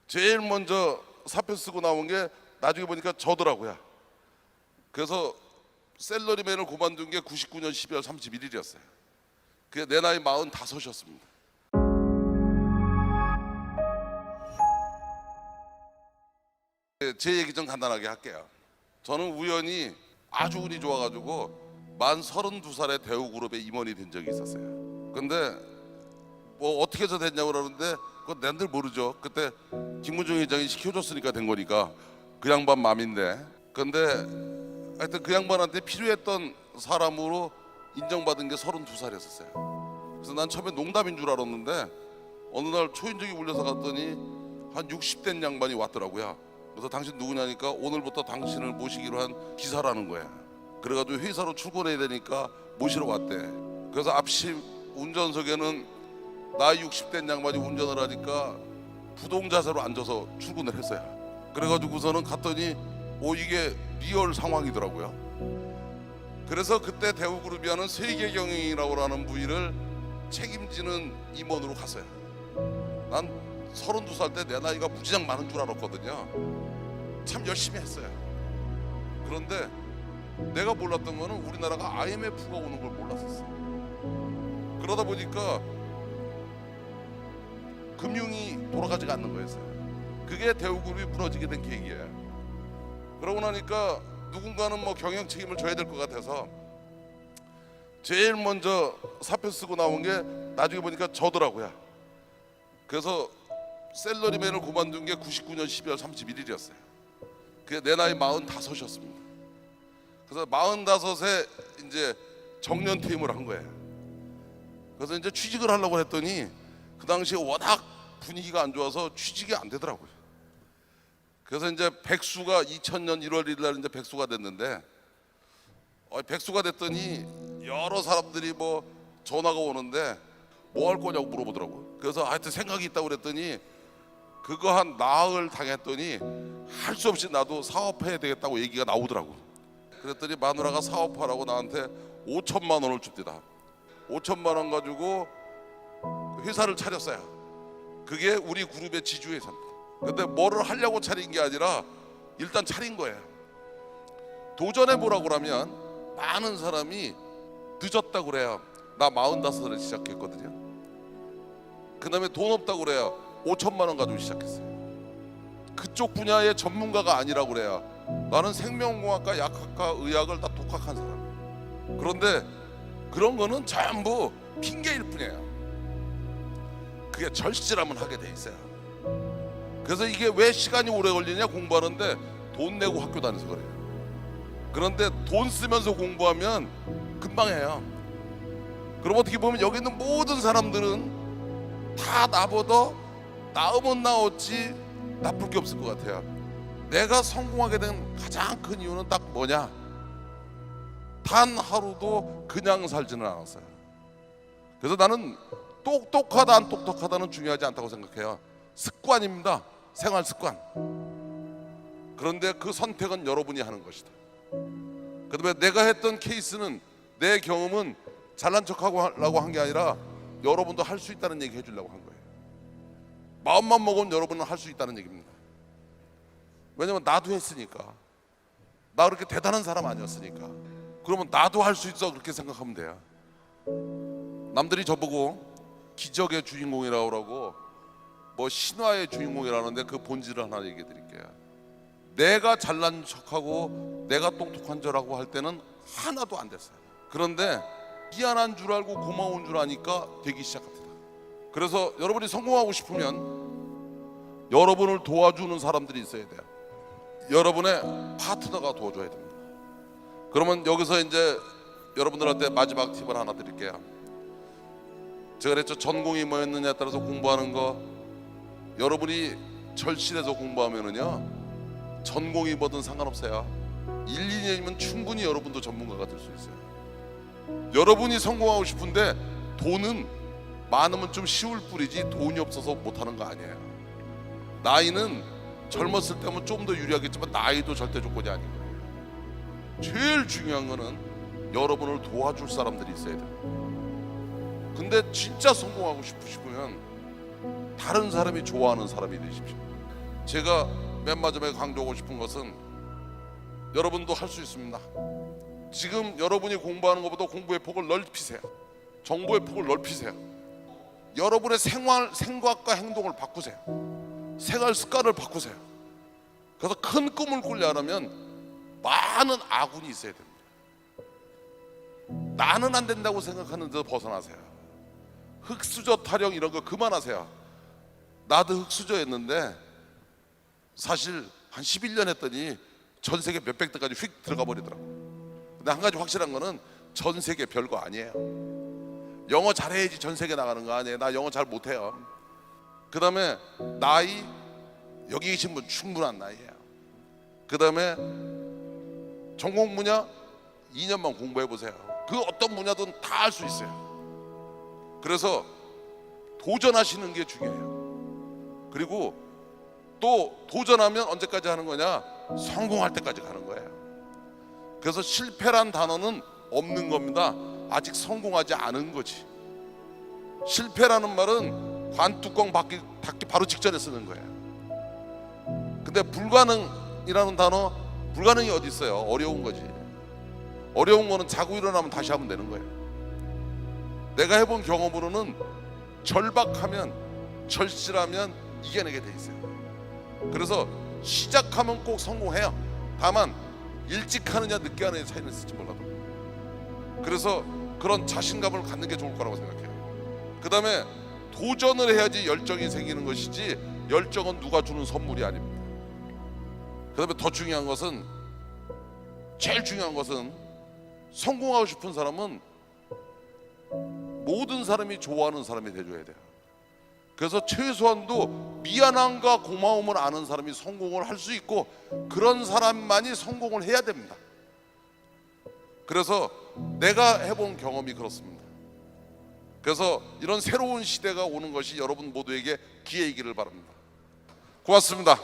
제일 먼저 사표 쓰고 나온 게 나중에 보니까 저더라고요. 그래서 셀러리맨을 그만둔 게 99년 12월 31일이었어요. 그게 내 나이 45이었습니다. 제 얘기 좀 간단하게 할게요. 저는 우연히 아주 운이 좋아가지고 만 32살에 대우그룹에 임원이 된 적이 있었어요. 근데 뭐 어떻게 해서 됐냐고 그러는데 그건 난들 모르죠. 그때 김무중 회장이 시켜줬으니까 된 거니까 그 양반 맘인데. 근데 하여튼 그 양반한테 필요했던 사람으로 인정받은 게 32살이었어요. 그래서 난 처음에 농담인 줄 알았는데 어느 날 초인종이 울려서 갔더니 한 60된 양반이 왔더라고요. 그래서 당신 누구냐니까 오늘부터 당신을 모시기로 한 기사라는 거야. 그래가지고 회사로 출근해야 되니까 모시러 왔대. 그래서 앞심 운전석에는 나이 60된 양반이 운전을 하니까 부동자세로 앉아서 출근을 했어요. 그래가지고서는 갔더니 이게 리얼 상황이더라고요. 그래서 그때 대우그룹이 하는 세계경영이라고 하는 부위를 책임지는 임원으로 갔어요. 난 32살 때 내 나이가 무지장 많은 줄 알았거든요. 참 열심히 했어요. 그런데 내가 몰랐던 거는 우리나라가 IMF가 오는 걸 몰랐었어. 그러다 보니까 금융이 돌아가지가 않는 거였어요. 그게 대우그룹이 무너지게 된 계기예요. 그러고 나니까 누군가는 뭐 경영 책임을 져야 될 것 같아서 제일 먼저 사표 쓰고 나온 게 나중에 보니까 저더라고요. 그래서 셀러리맨을 그만둔 게 99년 12월 31일이었어요. 그게 내 나이 45이었습니다. 그래서 45에 이제 정년 퇴임을 한 거예요. 그래서 이제 취직을 하려고 했더니 그 당시에 워낙 분위기가 안 좋아서 취직이 안 되더라고요. 그래서 이제 백수가 2000년 1월 1일 날 이제 백수가 됐는데 백수가 됐더니 여러 사람들이 뭐 전화가 오는데 뭐 할 거냐고 물어보더라고요. 그래서 하여튼 생각이 있다고 그랬더니 그거 한 나흘 당했더니 할 수 없이 나도 사업해야 되겠다고 얘기가 나오더라고. 그랬더니 마누라가 사업하라고 나한테 5천만 원을 줍디다. 5천만 원 가지고 회사를 차렸어요. 그게 우리 그룹의 지주회사입니다. 근데 뭐를 하려고 차린 게 아니라 일단 차린 거예요. 도전해보라고 그러면 많은 사람이 늦었다고 그래요. 나 45살에 시작했거든요. 그 다음에 돈 없다고 그래요. 5천만 원 가지고 시작했어요. 그쪽 분야의 전문가가 아니라고 그래요. 나는 생명공학과, 약학과, 의학을 다 독학한 사람. 그런데 그런 거는 전부 핑계일 뿐이에요. 그게 절실하면 하게 돼 있어요. 그래서 이게 왜 시간이 오래 걸리냐 공부하는데 돈 내고 학교 다녀서 그래요. 그런데 돈 쓰면서 공부하면 금방 해요. 그럼 어떻게 보면 여기 있는 모든 사람들은 다 나보다 나으면 나었지 나쁠 게 없을 것 같아요. 내가 성공하게 된 가장 큰 이유는 딱 뭐냐? 단 하루도 그냥 살지는 않았어요. 그래서 나는 똑똑하다 안 똑똑하다는 중요하지 않다고 생각해요. 습관입니다. 생활 습관. 그런데 그 선택은 여러분이 하는 것이다. 그다음에 내가 했던 케이스는 내 경험은 잘난 척하고 하려고 한 게 아니라 여러분도 할 수 있다는 얘기 해주려고 한 거예요. 마음만 먹으면 여러분은 할 수 있다는 얘기입니다. 왜냐면 나도 했으니까. 나 그렇게 대단한 사람 아니었으니까. 그러면 나도 할 수 있어 그렇게 생각하면 돼요. 남들이 저보고 기적의 주인공이라고 그러고 뭐 신화의 주인공이라는데 그 본질을 하나 얘기해 드릴게요. 내가 잘난 척하고 내가 똑똑한 줄하고 할 때는 하나도 안 됐어요. 그런데 미안한 줄 알고 고마운 줄 아니까 되기 시작합니다. 그래서 여러분이 성공하고 싶으면 여러분을 도와주는 사람들이 있어야 돼요. 여러분의 파트너가 도와줘야 됩니다. 그러면 여기서 이제 여러분들한테 마지막 팁을 하나 드릴게요. 제가 그랬죠. 전공이 뭐였느냐에 따라서 공부하는 거, 여러분이 절실해서 공부하면은요 전공이 뭐든 상관없어요. 1, 2년이면 충분히 여러분도 전문가가 될 수 있어요. 여러분이 성공하고 싶은데 돈은 많으면 좀 쉬울 뿐이지 돈이 없어서 못하는 거 아니에요. 나이는 젊었을 때면 좀 더 유리하겠지만 나이도 절대 조건이 아닌 거예요. 제일 중요한 거는 여러분을 도와줄 사람들이 있어야 돼요. 근데 진짜 성공하고 싶으시면 다른 사람이 좋아하는 사람이 되십시오. 제가 맨 마지막에 강조하고 싶은 것은 여러분도 할 수 있습니다. 지금 여러분이 공부하는 것보다 공부의 폭을 넓히세요. 정보의 폭을 넓히세요. 여러분의 생각과 행동을 바꾸세요. 생활 습관을 바꾸세요. 그래서 큰 꿈을 꾸려면 많은 아군이 있어야 됩니다. 나는 안 된다고 생각하는 데서 벗어나세요. 흑수저 타령 이런 거 그만하세요. 나도 흑수저였는데 사실 한 11년 했더니 전 세계 몇백 대까지 휙 들어가 버리더라고. 근데 한 가지 확실한 거는 전 세계 별거 아니에요. 영어 잘해야지 전 세계 나가는 거 아니에요. 나 영어 잘 못해요. 그 다음에 나이, 여기 계신 분 충분한 나이에요. 그 다음에 전공 분야 2년만 공부해 보세요. 그 어떤 분야든 다 할 수 있어요. 그래서 도전하시는 게 중요해요. 그리고 또 도전하면 언제까지 하는 거냐? 성공할 때까지 가는 거예요. 그래서 실패란 단어는 없는 겁니다. 아직 성공하지 않은 거지. 실패라는 말은 관뚜껑 닫기 바로 직전에 쓰는 거예요. 근데 불가능이라는 단어, 불가능이 어디 있어요? 어려운 거지. 어려운 거는 자고 일어나면 다시 하면 되는 거예요. 내가 해본 경험으로는 절박하면, 절실하면 이겨내게 돼 있어요. 그래서 시작하면 꼭 성공해요. 다만 일찍 하느냐 늦게 하느냐 차이는 있을지 몰라도. 그래서 그런 자신감을 갖는 게 좋을 거라고 생각해요. 그 다음에 도전을 해야지 열정이 생기는 것이지, 열정은 누가 주는 선물이 아닙니다. 그 다음에 더 중요한 것은, 제일 중요한 것은, 성공하고 싶은 사람은 모든 사람이 좋아하는 사람이 돼줘야 돼요. 그래서 최소한도 미안함과 고마움을 아는 사람이 성공을 할 수 있고, 그런 사람만이 성공을 해야 됩니다. 그래서 내가 해본 경험이 그렇습니다. 그래서 이런 새로운 시대가 오는 것이 여러분 모두에게 기회이기를 바랍니다. 고맙습니다.